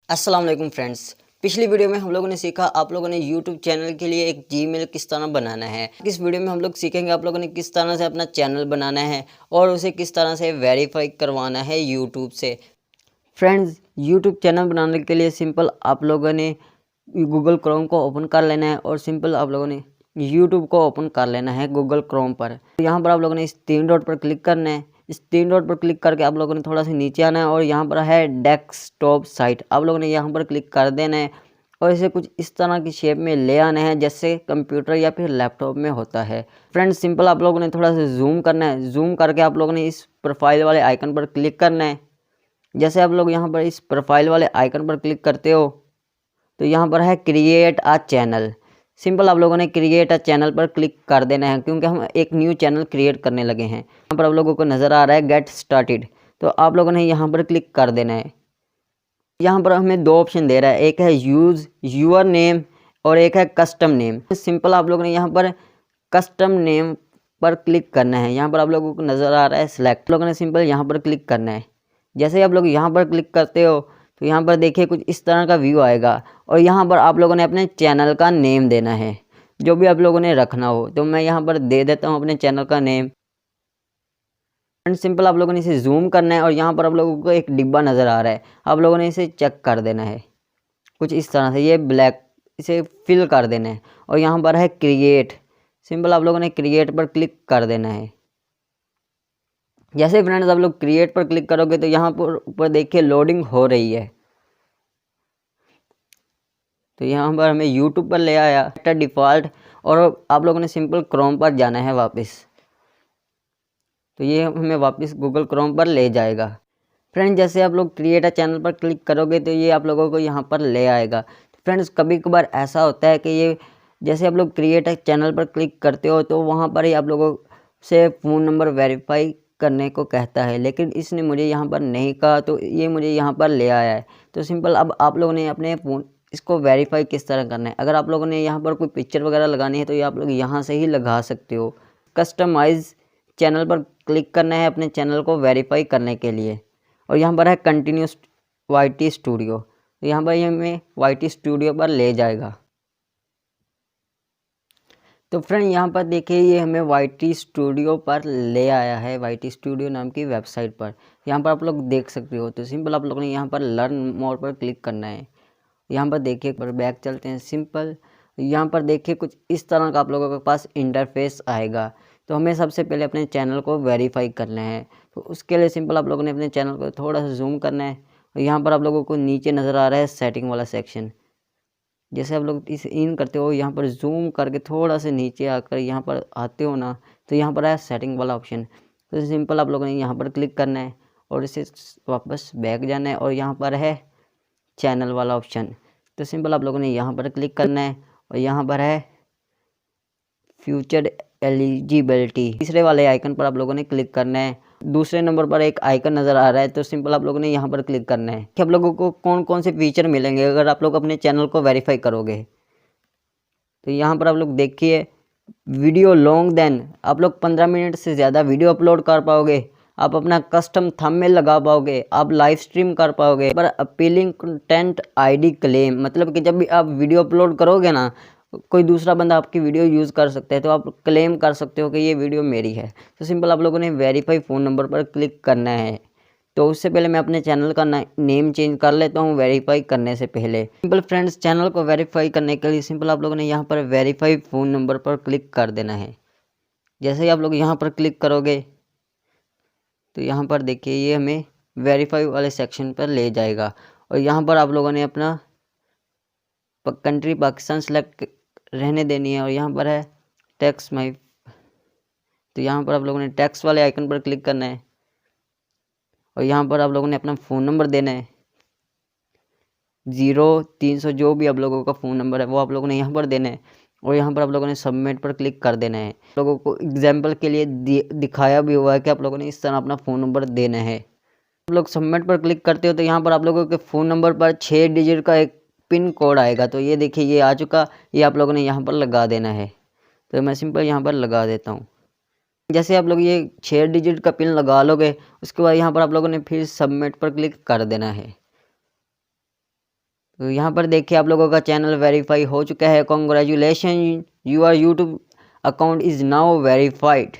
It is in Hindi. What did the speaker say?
अस्सलाम वालेकुम फ्रेंड्स। पिछली वीडियो में हम लोगों ने सीखा आप लोगों ने यूट्यूब चैनल के लिए एक जीमेल किस तरह बनाना है। इस वीडियो में हम लोग सीखेंगे आप लोगों ने किस तरह से अपना चैनल बनाना है और उसे किस तरह से वेरीफाई करवाना है यूट्यूब से। फ्रेंड्स, यूट्यूब चैनल बनाने के लिए सिंपल आप लोगों ने गूगल क्रोम को ओपन कर लेना है और सिंपल आप लोगों ने यूट्यूब को ओपन कर लेना है गूगल क्रोम पर। यहाँ पर आप लोगों ने इस 3 डॉट पर क्लिक करना है। इस 3 डॉट पर क्लिक करके आप लोगों ने थोड़ा सा नीचे आना है और यहाँ पर है डेस्कटॉप साइट, आप लोगों ने यहाँ पर क्लिक कर देना है और इसे कुछ इस तरह की शेप में ले आना है जैसे कंप्यूटर या फिर लैपटॉप में होता है। फ्रेंड्स, सिंपल आप लोगों ने थोड़ा सा जूम करना है। जूम करके आप लोगों ने इस प्रोफाइल वाले आइकन पर क्लिक करना है। जैसे आप लोग यहाँ पर इस प्रोफाइल वाले आइकन पर क्लिक करते हो तो यहाँ पर है क्रिएट अ चैनल। सिंपल आप लोगों ने क्रिएट अ चैनल पर क्लिक कर देना है क्योंकि हम एक न्यू चैनल क्रिएट करने लगे हैं। यहाँ पर आप लोगों को नज़र आ रहा है गेट स्टार्टेड, तो आप लोगों ने यहाँ पर क्लिक कर देना है। यहाँ पर हमें 2 ऑप्शन दे रहा है, एक है यूज़ यूअर नेम और एक है कस्टम नेम। सिंपल आप लोगों ने यहाँ पर कस्टम नेम पर क्लिक करना है। यहाँ पर आप लोगों को नज़र आ रहा है सिलेक्ट, आप लोगों ने सिंपल यहाँ पर क्लिक करना है। जैसे ही आप लोग यहाँ पर क्लिक करते हो तो यहाँ पर देखिए कुछ इस तरह का व्यू आएगा और यहाँ पर आप लोगों ने अपने चैनल का नेम देना है, जो भी आप लोगों ने रखना हो। तो मैं यहाँ पर दे देता हूँ अपने चैनल का नेम। एंड सिंपल आप लोगों ने इसे जूम करना है और यहाँ पर आप लोगों को एक डिब्बा नज़र आ रहा है, आप लोगों ने इसे चेक कर देना है कुछ इस तरह से, ये ब्लैक, इसे फिल कर देना है और यहाँ पर है क्रिएट। सिंपल आप लोगों ने क्रिएट पर क्लिक कर देना है। जैसे फ्रेंड्स आप लोग क्रिएट पर क्लिक करोगे तो यहाँ पर ऊपर देखिए लोडिंग हो रही है। तो यहाँ पर हमें यूट्यूब पर ले आया डिफ़ॉल्ट और आप लोगों ने सिंपल क्रोम पर जाना है वापस, तो ये हमें वापस गूगल क्रोम पर ले जाएगा। फ्रेंड्स, जैसे आप लोग क्रिएट अ चैनल पर क्लिक करोगे तो ये आप लोगों को यहाँ पर ले आएगा। फ्रेंड्स, कभी कभार ऐसा होता है कि ये जैसे आप लोग क्रिएट अ चैनल पर क्लिक करते हो तो वहाँ पर ही आप लोगों से फ़ोन नंबर वेरीफाई करने को कहता है, लेकिन इसने मुझे यहाँ पर नहीं कहा तो ये मुझे यहाँ पर ले आया है। तो सिंपल अब आप लोगों ने अपने फ़ोन इसको वेरीफाई किस तरह करना है। अगर आप लोगों ने यहाँ पर कोई पिक्चर वगैरह लगानी है तो ये आप लोग यहाँ से ही लगा सकते हो। कस्टमाइज़ चैनल पर क्लिक करना है अपने चैनल को वेरीफाई करने के लिए और यहाँ पर है कंटिन्यूस वाईटी स्टूडियो, तो यहाँ पर ये हमें वाईटी स्टूडियो पर ले जाएगा। तो फ्रेंड यहाँ पर देखिए ये हमें वाईटी स्टूडियो पर ले आया है, वाईटी स्टूडियो नाम की वेबसाइट पर। यहाँ पर आप लोग देख सकते हो। तो सिंपल आप लोगों ने यहाँ पर लर्न मोर पर क्लिक करना है। यहाँ पर देखिए पर बैक चलते हैं। सिंपल यहाँ पर देखिए कुछ इस तरह का आप लोगों के पास इंटरफेस आएगा। तो हमें सबसे पहले अपने चैनल को वेरीफाई करना है, तो उसके लिए सिंपल आप लोगों ने अपने चैनल को थोड़ा सा जूम करना है और यहाँ पर आप लोगों को नीचे नज़र आ रहा है सेटिंग वाला सेक्शन। जैसे आप लोग इसे इन करते हो यहाँ पर जूम करके थोड़ा सा नीचे आकर यहाँ पर आते हो ना, तो यहाँ पर है सेटिंग वाला ऑप्शन। तो सिंपल आप लोगों ने यहाँ पर क्लिक करना है और इसे वापस बैक जाना है और यहाँ पर है चैनल वाला ऑप्शन। तो सिंपल आप लोगों ने यहाँ पर क्लिक करना है और यहाँ पर है फ्यूचर एलिजिबिलिटी, तीसरे वाले आइकन पर आप लोगों ने क्लिक करना है। दूसरे नंबर पर एक आइकन नज़र आ रहा है, तो सिंपल आप लोगों ने यहाँ पर क्लिक करना है कि आप लोगों को कौन कौन से फीचर मिलेंगे अगर आप लोग अपने चैनल को वेरीफाई करोगे। तो यहाँ पर आप लोग देखिए वीडियो लॉन्ग देन, आप लोग 15 मिनट से ज़्यादा वीडियो अपलोड कर पाओगे, आप अपना कस्टम थंबनेल लगा पाओगे, आप लाइव स्ट्रीम कर पाओगे। पर अपीलिंग कंटेंट आईडी क्लेम, मतलब कि जब भी आप वीडियो अपलोड करोगे ना, कोई दूसरा बंदा आपकी वीडियो यूज़ कर सकता है, तो आप क्लेम कर सकते हो कि ये वीडियो मेरी है। तो सिंपल आप लोगों ने वेरीफाई फ़ोन नंबर पर क्लिक करना है। तो उससे पहले मैं अपने चैनल का नेम चेंज कर लेता हूँ वेरीफाई करने से पहले। सिंपल फ्रेंड्स, चैनल को वेरीफाई करने के लिए सिंपल आप लोगों ने यहाँ पर वेरीफाई फ़ोन नंबर पर क्लिक कर देना है। जैसे ही आप लोग यहाँ पर क्लिक करोगे तो यहाँ पर देखिए ये हमें वेरीफाई वाले सेक्शन पर ले जाएगा और यहाँ पर आप लोगों ने अपना कंट्री पाकिस्तान सेलेक्ट रहने देनी है और यहाँ पर है टैक्स माई, तो यहाँ पर आप लोगों ने टैक्स वाले आइकन पर क्लिक करना है और यहाँ पर आप लोगों ने अपना फ़ोन नंबर देना है 0300, जो भी आप लोगों का फ़ोन नंबर है वो आप लोगों ने यहाँ पर देना है और यहाँ पर आप लोगों ने सबमिट पर क्लिक कर देना है। लोगों को एग्जाम्पल के लिए दिखाया भी हुआ है कि आप लोगों ने इस तरह अपना फ़ोन नंबर देना है। आप लोग सबमिट पर क्लिक करते हो तो यहाँ पर आप लोगों के फ़ोन नंबर पर 6 डिजिट का एक पिन कोड आएगा। तो ये देखिए ये आ चुका, ये आप लोगों ने यहाँ पर लगा देना है। तो मैं सिंपल यहाँ पर लगा देता हूँ। जैसे आप लोग ये 6 डिजिट का पिन लगा लोगे उसके बाद यहाँ पर आप लोगों ने फिर सबमिट पर क्लिक कर देना है। तो यहाँ पर देखिए आप लोगों का चैनल वेरीफाई हो चुका है। Congratulation, your YouTube account is now verified.